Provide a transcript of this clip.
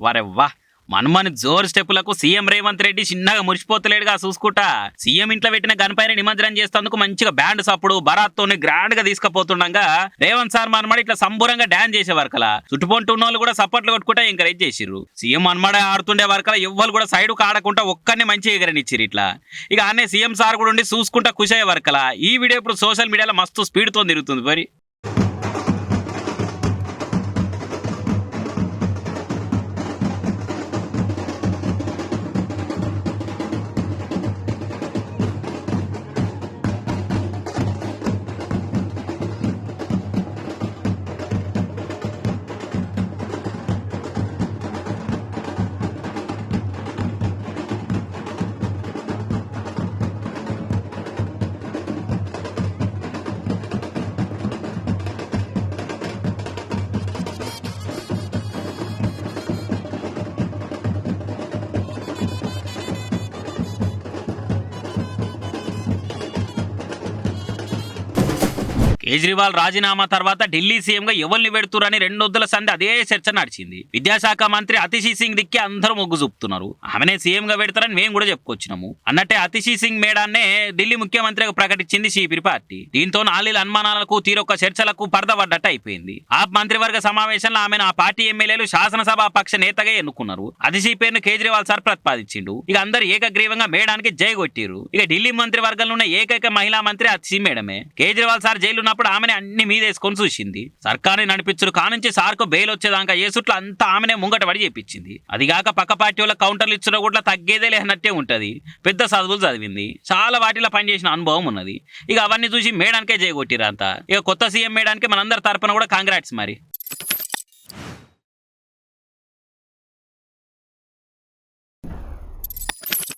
వరెవ్వా మన్మని జోరు స్టెప్పులకు సీఎం రేవంత్ రెడ్డి చిన్నగా మురిసిపోతలేడుగా చూసుకుంటా. సీఎం ఇంట్లో పెట్టిన గన్పైన నిమజ్జనం చేస్తేందుకు మంచిగా బ్యాండ్ సప్పుడు బరాత్తోని గ్రాండ్ గా తీసుకుపోతుండగా రేవంత్ సార్ మన్మడ ఇట్లా సంబూరంగా డాన్స్ చేసే వరకలా చుట్టుపొంటు ఉన్న వాళ్ళు కూడా సపోర్ట్లు కొట్టుకుంటా ఎంకరేజ్ చేసిర్రు. సీఎం మన్మడే ఆడుతుండే వరకలా ఎవ్వరు కూడా సైడ్ ఆడకుండా ఒక్కరిని మంచిగా ఎగరనిచ్చిర్రు. ఇట్లా ఇక అనే సీఎం సార్ కూడా ఉండి చూసుకుంటా ఖుషి అయ్యే వరకలా ఈ వీడియో ఇప్పుడు సోషల్ మీడియాలో మస్తు స్పీడ్ తో తిరుగుతుంది మరి. కేజ్రీవాల్ రాజీనామా తర్వాత ఢిల్లీ సీఎంగా ఎవరిని పెడుతురని రెండొద్దుల సంధి అదే చర్చ నడిచింది. విద్యాశాఖ మంత్రి అతిషీ సింగ్ దిక్కి అందరూ మొగ్గు చూపుతున్నారు. ఆమెనే సీఎంగా పెడతారని మేము కూడా చెప్పుకొచ్చినాము. అన్నట్టే అతిషీ సింగ్ మేడాన్నే ఢిల్లీ ముఖ్యమంత్రిగా ప్రకటించింది సిపిరి పార్టీ. దీంతో నాలుగు అనుమానాలకు తీరొక్క చర్చలకు పడదపడ్డట్టు అయిపోయింది. ఆ మంత్రివర్గ సమావేశంలో ఆమెను ఆ పార్టీ ఎమ్మెల్యేలు శాసనసభ పక్ష నేతగా ఎన్నుకున్నారు. అతిషీ పేరును కేజ్రీవాల్ సార్ ప్రతిపాదించిండు. ఇక అందరు ఏకగ్రీవంగా మేడానికి జై కొట్టిరు. ఇక ఢిల్లీ మంత్రివర్గంలో ఉన్న ఏకైక మహిళా మంత్రి అతిషీ మేడమే. కేజ్రీవాల్ సార్ జైలు అప్పుడు ఆమెనే అన్ని మీదేసుకొని చూసింది. సర్కార్ని నడిపించుడు కానుంచి సార్కు బెయిల్ వచ్చేదాకా ఏసుట్లు అంతా ఆమెనే ముంగట పడి చేపించింది. అదిగాక పక్క పార్టీ వాళ్ళ కౌంటర్లు ఇచ్చిన కూడా తగ్గేదే లేనట్టే ఉంటది. పెద్ద చదువులు చదివింది, చాలా వాటిలో పనిచేసిన అనుభవం ఉన్నది. ఇక అవన్నీ చూసి మేడానికే చేయగొట్టిరు అంతా. ఇక కొత్త సీఎం మేడానికి మనందరి తరపున కూడా కాంగ్రాట్స్ మరి.